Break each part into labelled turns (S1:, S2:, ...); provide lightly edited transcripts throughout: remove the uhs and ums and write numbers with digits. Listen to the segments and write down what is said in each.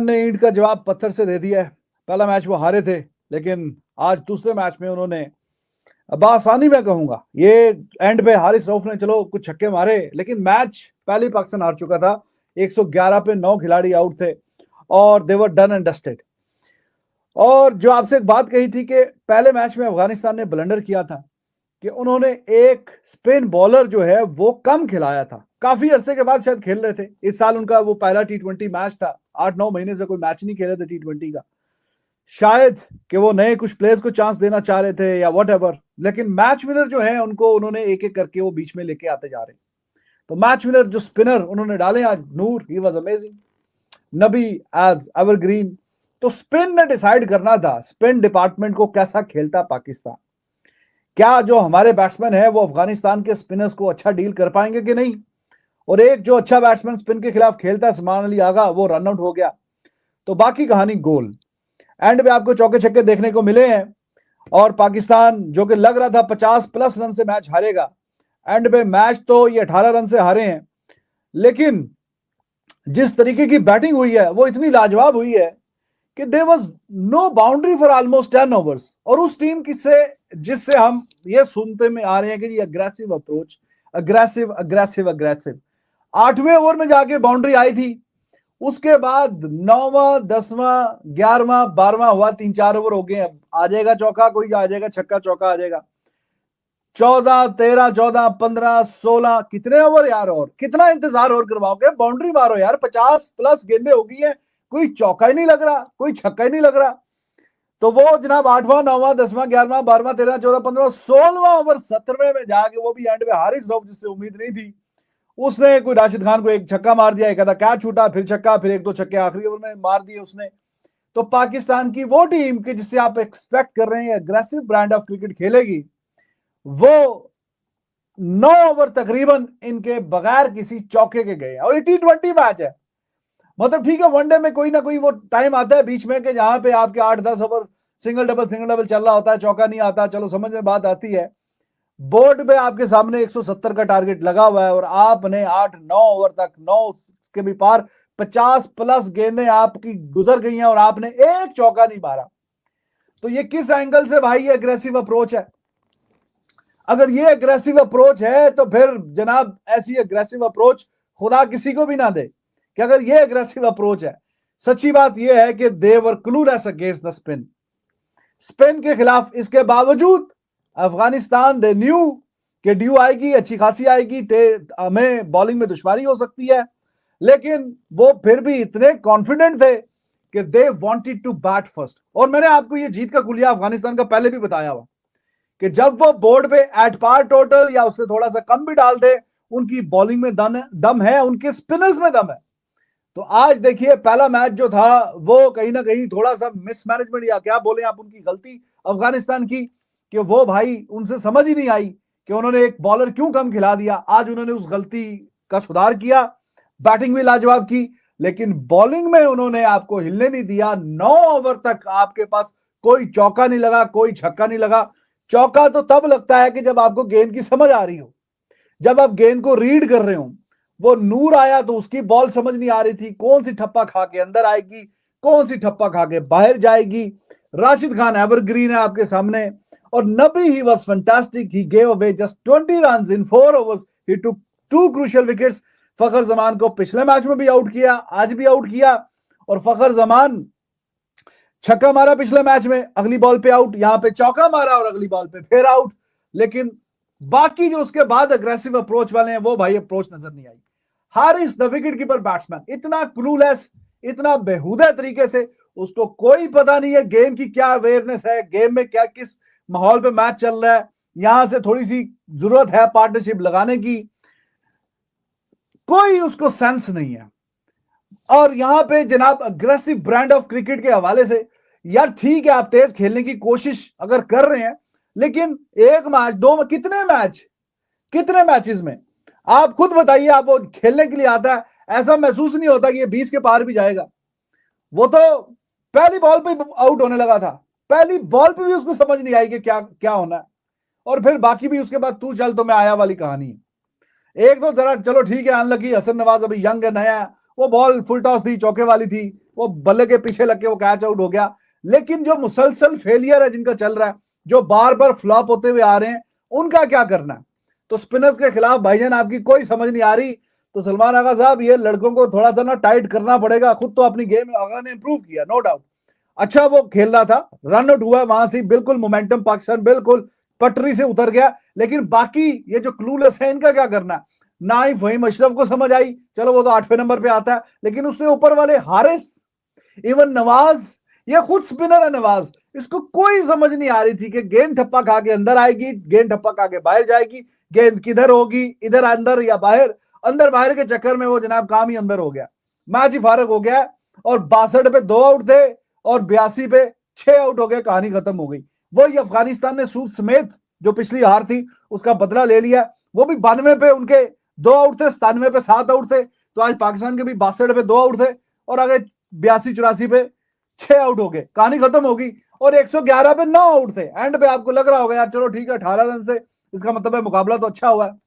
S1: ने ईंट का जवाब पत्थर से दे दिया है। पहला मैच वो हारे थे, लेकिन आज दूसरे मैच में उन्होंने बआसानी मैं कहूंगा, ये एंड पे हारिस रऊफ ने चलो कुछ छक्के मारे, लेकिन मैच पहले ही पाकिस्तान हार चुका था। 111 पे 9 खिलाड़ी आउट थे और दे वर डन एंड डस्टेड। और जो आपसे एक बात कही थी कि पहले मैच में अफगानिस्तान ने ब्लंडर किया था कि उन्होंने एक स्पिन बॉलर जो है वो कम खिलाया था। काफी अरसे के बाद शायद खेल रहे थे। इस साल उनका वो पहला टी20 मैच था। 8-9 महीने से कोई मैच नहीं खेले थे टी20 का। शायद कि वो नए कुछ प्लेयर्स को चांस देना चाह रहे थे या व्हाटएवर, लेकिन मैच विनर जो है उनको उन्होंने एक एक करके वो बीच में लेके आते जा रहे। तो मैच विनर जो स्पिनर उन्होंने डाले आज, नूर, he was amazing. Nabi as evergreen. तो स्पिन ने डिसाइड करना था, स्पिन डिपार्टमेंट को कैसा खेलता पाकिस्तान। क्या जो हमारे बैट्समैन है वो अफगानिस्तान के स्पिनर्स को अच्छा डील कर पाएंगे कि नहीं। और एक जो अच्छा बैट्समैन स्पिन के खिलाफ खेलता है, सलमान अली आगा, वो रन आउट हो गया। तो बाकी कहानी गोल। एंड में आपको चौके छक्के देखने को मिले हैं और पाकिस्तान जो कि लग रहा था 50+ रन से मैच हारेगा, एंड में मैच तो ये 18 रन से हारे हैं। लेकिन जिस तरीके की बैटिंग हुई है वो इतनी लाजवाब हुई है कि there was no boundary for almost 10 overs. और उस टीम की से जिससे हम ये सुनते में आ रहे हैं कि ये aggressive approach, aggressive aggressive aggressive, 8वें ओवर में जाके बाउंड्री आई थी। उसके बाद 9वां 10वां 11वां 12वां हुआ, 3-4 ओवर हो गए। अब आ जाएगा चौका, कोई आ जाएगा छक्का, चौका आ जाएगा। 14 13 14 15 16, कितने ओवर यार, और कितना इंतजार और करवाओगे। बाउंड्री मारो यार, 50+ गेंदें हो गई है, कोई चौका ही नहीं लग रहा, कोई छक्का ही नहीं लग रहा। तो वो जनाब 8वां 9वां 10वां 11वां 12वां 13 14 15 16वां ओवर 17वें में जाके वो भी एंड में हारिस रऊफ, जिससे उम्मीद नहीं थी, उसने कोई राशिद खान को एक छक्का मार दिया, एक आधा कैच छूटा, फिर छक्का, फिर 1-2 छक्के आखिरी ओवर में मार दिए उसने। तो पाकिस्तान की वो टीम के जिससे आप एक्सपेक्ट कर रहे हैं अग्रेसिव ब्रांड ऑफ क्रिकेट खेलेगी, वो 9 ओवर तकरीबन इनके बगैर किसी चौके के गए। और ये टी20 मैच है, मतलब ठीक है, वनडे में कोई ना कोई वो टाइम आता है बीच में कि जहां पे आपके 8-10 ओवर सिंगल डबल चल रहा होता है, चौका नहीं आता, चलो समझ में बात आती है। बोर्ड पे आपके सामने 170 का टारगेट लगा हुआ है और आपने 8-9 ओवर तक, 9 के भी पार, 50+ गेंदें आपकी गुजर गई हैं और आपने एक चौका नहीं मारा। तो ये किस एंगल से भाई ये अग्रेसिव अप्रोच है। अगर ये अग्रेसिव अप्रोच है तो फिर जनाब ऐसी अग्रेसिव अप्रोच खुदा किसी को भी ना दे कि अगर ये अग्रेसिव अप्रोच है। सच्ची बात यह है कि they were clueless against the spin. Spin के खिलाफ इसके बावजूद अफगानिस्तान दे न्यू कि ड्यू आएगी, अच्छी खासी आएगी, हमें बॉलिंग में दुश्वारी हो सकती है, लेकिन वो फिर भी इतने कॉन्फिडेंट थे कि they wanted to bat first. और मैंने आपको ये जीत का कुलिया अफगानिस्तान का पहले भी बताया हुआ कि जब वो बोर्ड पे एट पार टोटल या उससे थोड़ा सा कम भी डाल दे, उनकी बॉलिंग में दम है, उनके स्पिनर्स में दम है। तो आज देखिए पहला मैच जो था वो कहीं ना कहीं थोड़ा सा मिसमैनेजमेंट या क्या बोले आप, उनकी गलती अफगानिस्तान की, कि वो भाई उनसे समझ ही नहीं आई कि उन्होंने एक बॉलर क्यों कम खिला दिया। आज उन्होंने उस गलती का सुधार किया, बैटिंग भी लाजवाब की, लेकिन बॉलिंग में उन्होंने आपको हिलने नहीं दिया। 9 ओवर तक आपके पास कोई चौका नहीं लगा, कोई छक्का नहीं लगा। चौका तो तब लगता है कि जब आपको गेंद की समझ आ रही हो, जब आप गेंद को रीड कर रहे हो। वो नूर आया तो उसकी बॉल समझ नहीं आ रही थी, कौन सी ठप्पा खा के अंदर आएगी, कौन सी ठप्पा खा के बाहर जाएगी। राशिद खान एवरग्रीन है आपके सामने। और Nabi, he was fantastic, he gave away just 20 runs in 4 overs, he took 2 crucial wickets. Fakhar Zaman को पिछले मैच में भी आउट किया, आज भी आउट किया। और फखर जमान छक्का मारा पिछले मैच में, अगली बॉल पे आउट, यहां पे चौका मारा और अगली बॉल पे फिर आउट। लेकिन बाकी जो उसके बाद अग्रेसिव अप्रोच वाले हैं वो भाई अप्रोच नजर नहीं आई। Haris the wicket keeper batsman इतना क्लूलेस, इतना बेहुदा तरीके से, उसको कोई पता नहीं है गेम की क्या अवेयरनेस है, गेम में क्या किस माहौल पे मैच चल रहा है, यहां से थोड़ी सी जरूरत है पार्टनरशिप लगाने की, कोई उसको सेंस नहीं है। और यहां पे जनाब अग्रेसिव ब्रांड ऑफ क्रिकेट के हवाले से, यार ठीक है आप तेज खेलने की कोशिश अगर कर रहे हैं, लेकिन एक मैच, दो, कितने मैचेस में आप खुद बताइए, आप वो खेलने के लिए आता है, ऐसा महसूस नहीं होता कि ये 20 के पार भी जाएगा। वो तो पहली बॉल पे आउट होने लगा था, पहली बॉल पे भी उसको समझ नहीं आई कि क्या क्या होना है। और फिर बाकी भी उसके बाद तू चल तो मैं आया वाली कहानी। एक दो जरा चलो ठीक है अनलकी, हसन नवाज अभी यंग है, नया है, वो बॉल फुल टॉस थी, चौके वाली थी, वो बल्ले के पीछे लग के वो कैच आउट हो गया। लेकिन जो मुसलसल फेलियर है जिनका चल रहा है, जो बार बार फ्लॉप होते हुए आ रहे हैं, उनका क्या करना है? तो स्पिनर्स के खिलाफ भाईजान आपकी कोई समझ नहीं आ रही। तो सलमान आगा साहब, ये लड़कों को थोड़ा सा ना टाइट करना पड़ेगा। खुद तो अपनी गेम आगा ने इंप्रूव किया, नो डाउट, अच्छा वो खेल रहा था, रन आउट हुआ वहां से, बिल्कुल मोमेंटम पाकिस्तान बिल्कुल पटरी से उतर गया। लेकिन बाकी ये जो क्लूलेस है, इनका क्या करना है? ना ही फहीम अशरफ को समझ आई, चलो वो तो 8वें नंबर पे आता है, लेकिन उससे ऊपर वाले हारिस, इवन नवाज, ये खुद स्पिनर है नवाज, इसको कोई समझ नहीं आ रही थी कि गेंद ठप्पा खा के अंदर आएगी, गेंद ठप्पा खा के बाहर जाएगी, गेंद किधर होगी, इधर अंदर या बाहर। अंदर बाहर के चक्कर में वो जनाब काम ही अंदर हो गया, मैच ही फारग हो गया। और 62 पे 2 आउट थे और 82 पे 6 आउट हो गए, कहानी खत्म हो गई। वही अफगानिस्तान ने सूद समेत जो पिछली हार थी उसका बदला ले लिया। वो भी 92 पे उनके 2 आउट थे, 97 पे 7 आउट थे। तो आज पाकिस्तान के भी 62 पे 2 आउट थे और आगे 82-84 पे 6 आउट हो गए, कहानी खत्म होगी। और 111 पे 9 आउट थे। एंड पे आपको लग रहा होगा यार चलो ठीक है 18 रन से इसका मतलब है मुकाबला तो अच्छा हुआ है।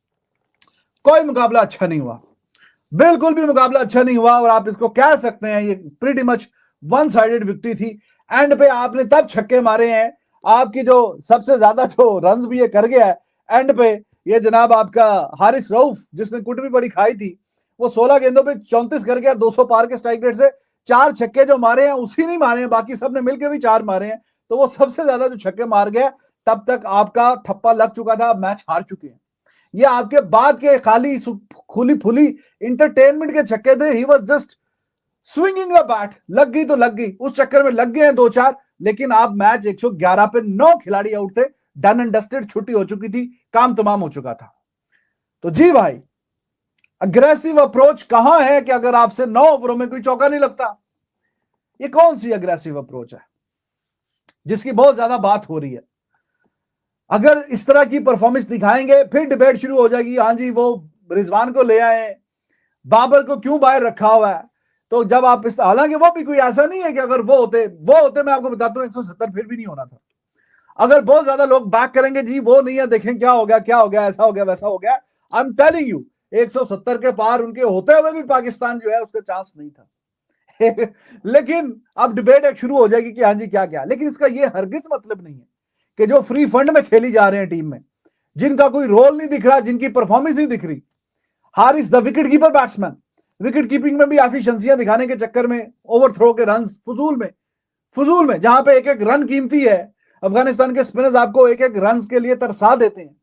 S1: कोई मुकाबला अच्छा नहीं हुआ, बिल्कुल भी मुकाबला अच्छा नहीं हुआ। और आप इसको कह सकते हैं ये pretty much one sided victory थी। एंड पे आपने तब छक्के मारे हैं, आपकी जो सबसे ज्यादा जो रन्स भी ये कर गया है एंड पे, ये जनाब आपका हारिस रऊफ जिसने कुट भी बड़ी खाई थी, वो 16 गेंदों पे 34 कर गया 200 पार के स्ट्राइक रेट से। 4 छक्के जो मारे हैं उसी नहीं मारे हैं, बाकी सबने मिलकर भी 4 मारे हैं। तो वो सबसे ज्यादा जो छक्के मार गया, तब तक आपका ठप्पा लग चुका था, मैच हार चुके हैं। ये आपके बाद के खाली खुली फुली इंटरटेनमेंट के छक्के थे। He was just swinging the bat, लग गई तो लग गई, उस चक्कर में लग गए हैं 2-4। लेकिन आप मैच 111 पे 9 खिलाड़ी आउट थे, डन एंड डस्टेड, छुट्टी हो चुकी थी, काम तमाम हो चुका था। तो जी भाई, अग्रेसिव अप्रोच कहां है कि अगर आपसे 9 ओवरों में कोई चौका नहीं लगता? ये कौन सी अग्रेसिव अप्रोच है जिसकी बहुत ज्यादा बात हो रही है? अगर इस तरह की परफॉर्मेंस दिखाएंगे फिर डिबेट शुरू हो जाएगी, हाँ जी वो रिजवान को ले आए, बाबर को क्यों बाहर रखा हुआ है। तो जब आप इस, हालांकि वो भी कोई ऐसा नहीं है कि अगर वो होते मैं आपको बताता हूं 170 फिर भी नहीं होना था। अगर बहुत ज्यादा लोग बैक करेंगे जी वो नहीं है, देखें क्या हो गया, ऐसा हो गया वैसा हो गया, आई एम टेलिंग यू 170 के पार उनके होते हुए भी पाकिस्तान जो है उसका चांस नहीं था। लेकिन अब डिबेट एक शुरू हो जाएगी कि हाँ जी क्या क्या। लेकिन इसका ये हरगिज मतलब नहीं है कि जो फ्री फंड में खेली जा रहे हैं टीम में, जिनका कोई रोल नहीं दिख रहा, जिनकी परफॉर्मेंस नहीं दिख रही, Haris the wicket keeper batsman, wicket keeping में भी एफिशिएंसियां दिखाने के चक्कर में ओवरथ्रो के रन फजूल में जहां पे एक एक रन कीमती है। अफगानिस्तान के स्पिनर्स आपको एक एक रन के लिए तरसा देते हैं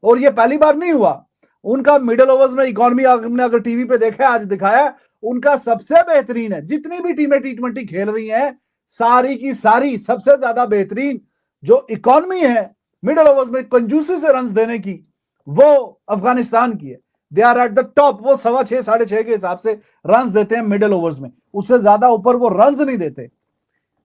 S1: और ये पहली बार नहीं हुआ। उनका मिडिल ओवर्स में इकॉनमी आपने अगर टीवी पे देखा आज दिखाया, उनका सबसे बेहतरीन है। जितनी भी टीमें T20 खेल रही हैं सारी की सारी सबसे ज्यादा बेहतरीन जो इकॉनमी है मिडिल ओवर्स में कंजूसी से रन देने की, वो अफगानिस्तान की है। They are at the top. वो 6.25 6.5 के हिसाब से रन देते हैं मिडिल ओवर्स में, उससे ज्यादा ऊपर वो रन नहीं देते।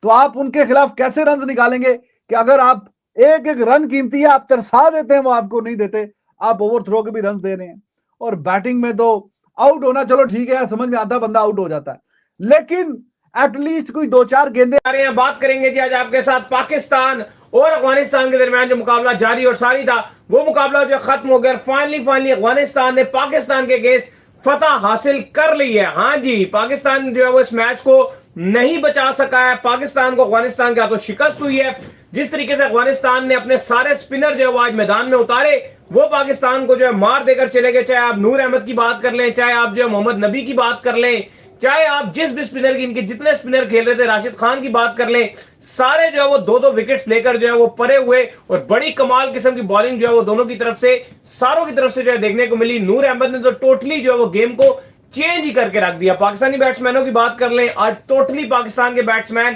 S1: तो आप उनके खिलाफ कैसे रन निकालेंगे कि अगर आप एक एक रन कीमती है, आप तरसा देते हैं, वो आपको नहीं देते, आप ओवरथ्रो के भी रन दे रहे हैं। और बैटिंग में तो आउट होना चलो ठीक है, समझ में आता, बंदा आउट हो जाता है, लेकिन एटलीस्ट कोई 2-4 गेंदे आ रहे हैं।
S2: बात करेंगे जी आज आपके साथ पाकिस्तान और अफगानिस्तान के दरमियान जो मुकाबला जारी और सारी था, वो मुकाबला जो खत्म हो गया। फाइनली अफगानिस्तान ने पाकिस्तान के अगेंस्ट फतह हासिल कर ली है। हाँ जी, पाकिस्तान जो है वो इस मैच को नहीं बचा सका है। पाकिस्तान को अफगानिस्तान के हाथों शिकस्त हुई है। जिस तरीके से अफगानिस्तान ने अपने सारे स्पिनर जो है वो आज मैदान में उतारे, वो पाकिस्तान को जो है मार देकर चले गए। चाहे आप नूर अहमद की बात कर लें, चाहे आप जो है मोहम्मद नबी की बात कर लें, चाहे आप जिस भी स्पिनर की, इनके जितने स्पिनर खेल रहे थे, राशिद खान की बात कर लें, सारे जो है वो 2-2 विकेट्स लेकर जो है वो परे हुए। और बड़ी कमाल किस्म की बॉलिंग जो है वो दोनों की तरफ से, सारों की तरफ से जो है देखने को मिली। नूर अहमद ने तो टोटली जो है वो गेम को चेंज ही करके रख दिया। पाकिस्तानी बैट्समैनों की बात कर लें, आज टोटली पाकिस्तान के बैट्समैन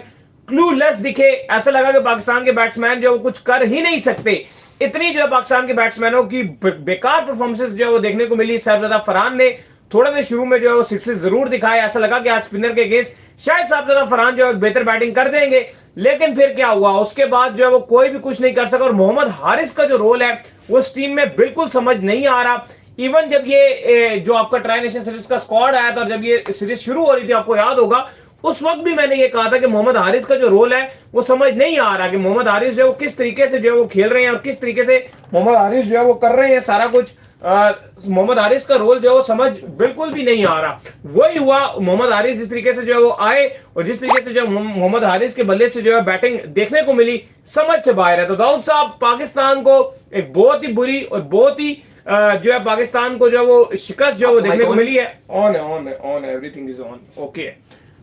S2: क्लूलेस दिखे। ऐसा लगा कि पाकिस्तान के बैट्समैन जो कुछ कर ही नहीं सकते। इतनी जो है पाकिस्तान के बैट्समैनों की बेकार परफॉर्मेंसेस जो है वो देखने को मिली। साहबजादा फरहान ने थोड़ा देर शुरू में जो है वो सिक्सेस जरूर दिखाए। ऐसा लगा कि आज स्पिनर के अगेंस्ट शायद साहबजादा फरहान जो है बेहतर बैटिंग कर जाएंगे, लेकिन फिर क्या हुआ, उसके बाद जो है वो कोई भी कुछ नहीं कर सका। और मोहम्मद हारिस का जो रोल है वो इस टीम में बिल्कुल समझ नहीं आ रहा। इवन जब ये जो आपका ट्राई नेशन सीरीज का स्क्वाड आया था और जब ये सीरीज शुरू हो रही थी, आपको याद होगा, उस वक्त भी मैंने ये कहा था कि मोहम्मद हारिस का जो रोल है वो समझ नहीं आ रहा कि मोहम्मद हारिस जो है वो किस तरीके से जो है वो खेल रहे हैं और किस तरीके से मोहम्मद हारिस जो है वो कर रहे हैं सारा कुछ। मोहम्मद हारिस का रोल जो है वो समझ बिल्कुल भी नहीं आ रहा। वही हुआ, मोहम्मद हारिस जिस तरीके से जो है वो आए और जिस तरीके से जो मोहम्मद हारिस के बल्ले से जो है बैटिंग देखने को मिली, समझ से बाहर है। तो दाऊद साहब, पाकिस्तान को एक बहुत ही बुरी और बहुत ही जो है पाकिस्तान को जो है वो शिकस्त जो है वो देखने को मिली है। ऑन है, ऑन है, ऑन है, एवरीथिंग इज ऑन, ओके।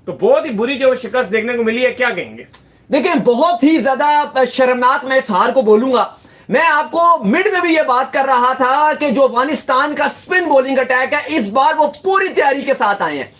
S2: तो बहुत ही बुरी जो शिकस्त देखने को मिली है, क्या कहेंगे?
S3: देखिए, बहुत ही ज्यादा शर्मनाक मैं इस हार को बोलूंगा। मैं आपको मिड में भी ये बात कर रहा था कि जो अफगानिस्तान का स्पिन बॉलिंग अटैक है, इस बार वो पूरी तैयारी के साथ आए हैं।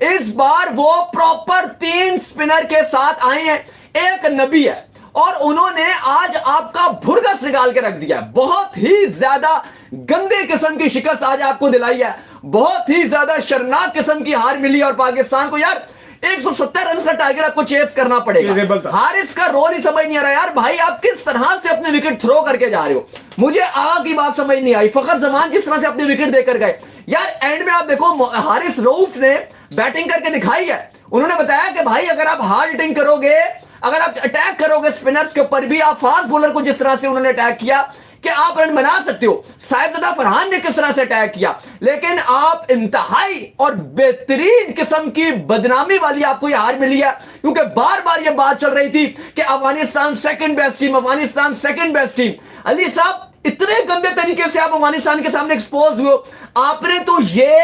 S3: इस बार वो प्रॉपर 3 स्पिनर के साथ आए हैं, एक नबी है, और उन्होंने आज आपका भुरगस निकाल के रख दिया है। बहुत ही ज्यादा गंदे किस्म की शिकस्त आज आपको दिलाई है, बहुत ही ज्यादा शर्मनाक किस्म की हार मिली। और पाकिस्तान को यार 170 रन का टारगेट आपको चेस करना पड़ेगा। हारिस का रोल ही समझ नहीं आ रहा यार, भाई आप किस तरह से अपने विकेट थ्रो करके जा रहे हो। मुझे आग की बात समझ नहीं आई, फखर जमान किस तरह से अपने विकेट देकर गए यार। एंड में आप देखो, हारिस रऊफ ने बैटिंग करके दिखाई है। उन्होंने बताया कि भाई अगर आप हार्ड हिटिंग करोगे, अगर आप अटैक करोगे स्पिनर्स के ऊपर भी, आप फास्ट बॉलर को जिस तरह से उन्होंने अटैक किया कि आप रन बना सकते हो। साहिबजादा फरहान ने किस तरह से अटैक किया, लेकिन आप इंतहाई और बेहतरीन किस्म की बदनामी वाली आपको यह हार मिली है। क्योंकि बार बार यह बात चल रही थी कि Afghanistan second best team, Afghanistan second best team. Ali साहब, इतने गंदे तरीके से आप अफगानिस्तान के सामने एक्सपोज हुए। आपने तो ये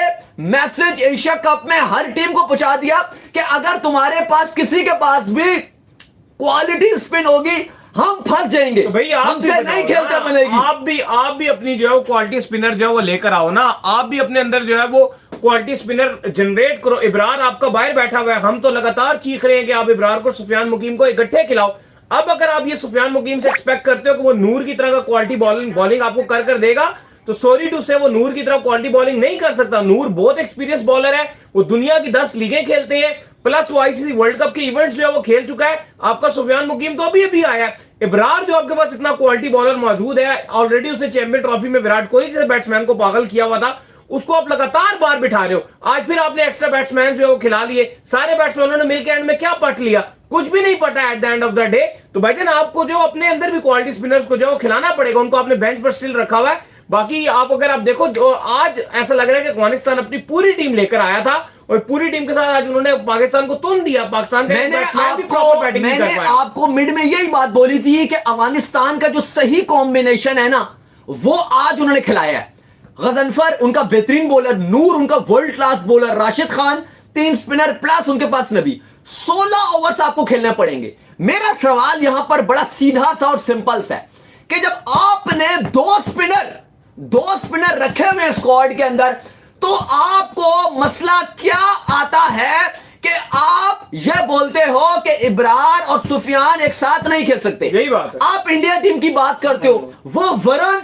S3: मैसेज एशिया कप में हर टीम को पहुंचा दिया कि अगर तुम्हारे पास किसी के पास भी क्वालिटी स्पिन होगी, हम फंस जाएंगे।
S2: तो भाई
S3: हमसे नहीं खेलते बनेगी।
S2: आप भी अपनी जो है क्वालिटी स्पिनर जो है वो लेकर आओ ना। आप भी अपने अंदर जो है वो क्वालिटी स्पिनर जनरेट करो। इब्रार आपका बाहर बैठा हुआ है, हम तो लगातार चीख रहे हैं कि आप इब्रार को, सुफियान मुकीम को इकट्ठे खिलाओ। अब अगर आप ये सुफियान मुकीम से एक्सपेक्ट करते हो कि वो नूर की तरह का क्वालिटी बॉलिंग आपको कर देगा, तो सॉरी टू से वो नूर की तरह क्वालिटी बॉलिंग नहीं कर सकता। नूर बहुत एक्सपीरियंस बॉलर है, वो दुनिया की 10 लीगें खेलते हैं, प्लस वो आईसीसी वर्ल्ड कप के इवेंट्स जो है वो खेल चुका है। आपका सुफियान मुकीम तो अभी आया है। इब्रार जो आपके पास इतना क्वालिटी बॉलर मौजूद है, ऑलरेडी उसने चैंपियन ट्रॉफी में विराट कोहली जैसे बैट्समैन को पागल किया हुआ था, उसको आप लगातार बार बिठा रहे हो। आज फिर आपने एक्स्ट्रा बैट्समैन जो है वो खिला लिए। सारे बैट्समैनों ने मिलकर एंड में क्या पट लिया? कुछ भी नहीं पटा at the end of the day. तो भाईजान, आपको जो अपने अंदर भी क्वालिटी स्पिनर्स को जो खिलाना पड़ेगा, उनको आपने बेंच पर स्टिल रखा हुआ है। बाकी आप अगर आप देखो, जो आज ऐसा लग रहा है कि अफगानिस्तान अपनी पूरी टीम लेकर आया था और पूरी टीम के साथ आज उन्होंने पाकिस्तान को तुन दिया। पाकिस्तान
S3: मैंने आपको मिड में यही बात बोली थी कि अफगानिस्तान का जो सही कॉम्बिनेशन है ना, वो आज उन्होंने खिलाया है। गजनफर उनका बेहतरीन बॉलर, नूर उनका world class bowler, Rashid Khan 3 spinner plus उनके पास नबी। 16 ओवर्स आपको खेलने पड़ेंगे। मेरा सवाल यहां पर बड़ा सीधा सा और सिंपल सा है कि जब आपने 2 स्पिनर रखे हुए स्क्वाड के अंदर, तो आपको मसला क्या आता है कि आप यह बोलते हो कि इब्रार और सुफियान एक साथ नहीं खेल सकते।
S2: यही बात है।
S3: आप इंडिया टीम की बात करते हो, वो वरुण,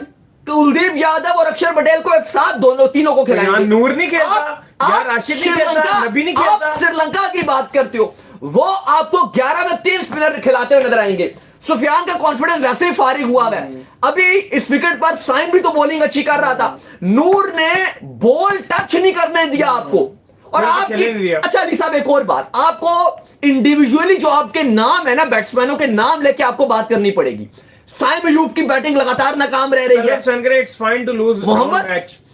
S3: कुलदीप यादव और अक्षर पटेल को एक साथ तीनों को खिलाएंगे।
S2: नूर नहीं खेलता, राशिद नहीं खेलता, नबी नहीं खेलता।
S3: आप श्रीलंका की बात करते हो, वो आपको 11 में 3 स्पिनर खिलाते हुए नजर आएंगे। सुफियान का कॉन्फिडेंस वैसे ही फारिग हुआ है। अभी इस विकेट पर साइम भी तो बॉलिंग अच्छी कर रहा था। नूर ने बॉल टच नहीं करने दिया आपको। और आपकी, अच्छा अली साहब, एक और बात, आपको इंडिविजुअली जो आपके नाम है ना, बैट्समैनों के नाम लेके आपको बात करनी पड़ेगी। साइम अयूब की बैटिंग लगातार नाकाम रह रही है।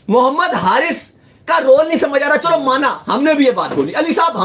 S3: मोहम्मद हारिस का रोल नहीं समझ आ रहा। चलो माना, हमने भी ये बात बोली अली साहब,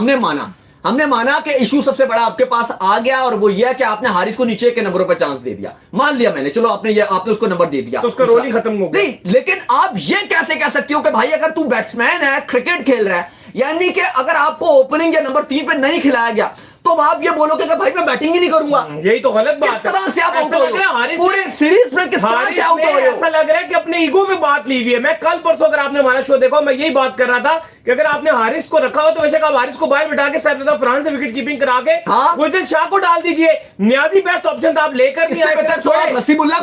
S3: हमने माना कि इशू सबसे बड़ा आपके पास आ गया, और वो ये है कि आपने हारिस को नीचे के नंबरों पर चांस दे दिया। मान लिया मैंने, चलो आपने उसको नंबर दे दिया,
S2: तो उसका रोल ही खत्म हो गया।
S3: नहीं, लेकिन आप ये कैसे कह सकते हो कि भाई अगर तू बैट्समैन है, क्रिकेट खेल रहा है, यानी कि अगर आपको ओपनिंग या नंबर 3 पे नहीं खिलाया गया, तो आप ये बोलोगे कि भाई मैं बैटिंग ही नहीं करूंगा।
S2: यही तो गलत बात है।
S3: किस तरह से आप आउट हो रहे हो पूरे सीरीज में? किस तरह से आउट हो रहे हो?
S2: ऐसा लग रहा है कि अपने ईगो में बात ली हुई है। मैं कल परसों, अगर आपने हमारा शो देखा, मैं यही बात कर रहा था कि अगर आपने हारिस को रखा हो तो वैसे आप हारिस को बाहर बिठा के साहिबजादा फरहान से विकेट कीपिंग करा के गुलशन शाह को डाल दीजिए। नियाजी बेस्ट ऑप्शन था, आप लेकर नहीं आए।
S3: नसीबुल्लाह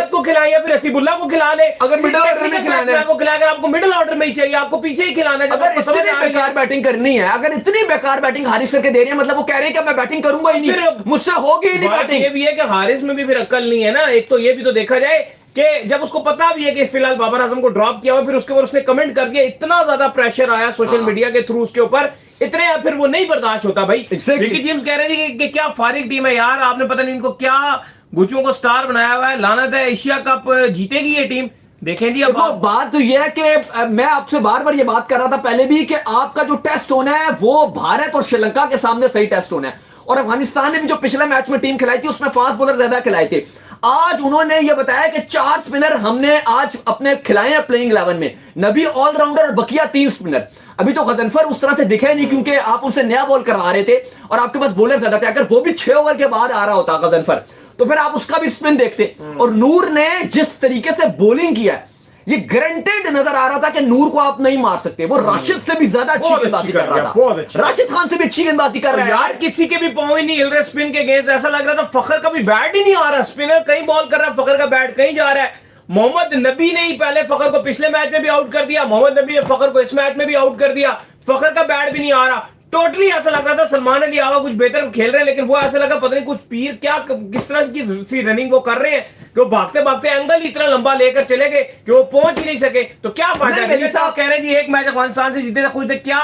S3: को
S2: खिलाइए, फिर रसीबुल्लाह को खिला ले।
S3: अगर मिडिल ऑर्डर में खिलाना
S2: को खिलाकर आपको मिडिल ऑर्डर में ही चाहिए, आपको पीछे ही खिलाना है।
S3: अगर इतनी बेकार बैटिंग करनी है, अगर इतनी बेकार बैटिंग हारिस करके दे रही है, मतलब वो कह रहे हैं कि मैं बैटिंग करूंगा ही नहीं, मुझसे होगी ही नहीं बैटिंग।
S2: ये भी है कि हारिस में भी फिर अक्ल नहीं है ना। एक तो ये भी तो देखा जाए कि जब उसको पता भी है कि फिलहाल बाबर आजम को ड्रॉप किया हुआ, फिर उसके ऊपर उसने कमेंट कर दिया, इतना ज्यादा प्रेशर आया सोशल मीडिया के थ्रू उसके ऊपर, इतने फिर वो नहीं बर्दाश्त होता भाई। विकी जेम्स कह रहे थे कि क्या फारिग टीम है यार, आपने पता नहीं इनको क्या गुच्चों को स्टार बनाया हुआ है, लानत है, एशिया कप जीतेगी ये टीम। देखें जी, अब
S3: देखो बात तो यह है कि मैं आपसे बार बार ये बात कर रहा था पहले भी कि आपका जो टेस्ट होना है वो भारत और श्रीलंका के सामने सही टेस्ट होना है। और अफगानिस्तान ने भी जो पिछले मैच में टीम खिलाई थी उसमें फास्ट बॉलर ज्यादा खिलाए थे। आज उन्होंने ये बताया कि 4 स्पिनर हमने आज अपने खिलाए हैं प्लेइंग 11 में, नबी ऑलराउंडर और बकिया 3 स्पिनर। अभी तो गजनफर उस तरह से दिखे नहीं क्योंकि आप उनसे नया बॉल करवा रहे थे और आपके पास बॉलर ज्यादा थे। अगर वो भी 6 ओवर के बाद आ रहा होता गजनफर तो फिर आप उसका भी स्पिन देखते। और नूर ने जिस तरीके से बॉलिंग किया है ये गारंटेड नजर आ रहा था कि नूर को आप नहीं मार सकते। वो राशिद से भी ज्यादा अच्छी गेंदबाजी कर रहा था, राशिद खान से भी अच्छी गेंदबाजी कर रहा है
S2: यार। किसी के भी पांव ही नहीं हिल रहे स्पिन के गेंद, ऐसा लग रहा था फखर का भी बैट ही नहीं आ रहा। स्पिनर कहीं बॉल कर रहा है, फखर का बैट कहीं जा रहा है। मोहम्मद नबी ने ही पहले फखर को पिछले मैच में भी आउट कर दिया, मोहम्मद नबी ने फखर को इस मैच में भी आउट कर दिया। फखर का बैट भी नहीं आ रहा। टोटली ऐसा लग रहा था सलमान अली आगा कुछ बेहतर खेल रहे हैं, लेकिन वो ऐसा लगा पता नहीं कुछ पीर क्या किस तरह की रनिंग वो कर रहे हैं कि वो भागते भागते एंगल इतना लंबा लेकर चले गए कि वो पहुंच ही नहीं सके। तो क्या फायदा? कह रहे हैं जी एक मैच अफगानिस्तान से जीते थे, कुछ क्या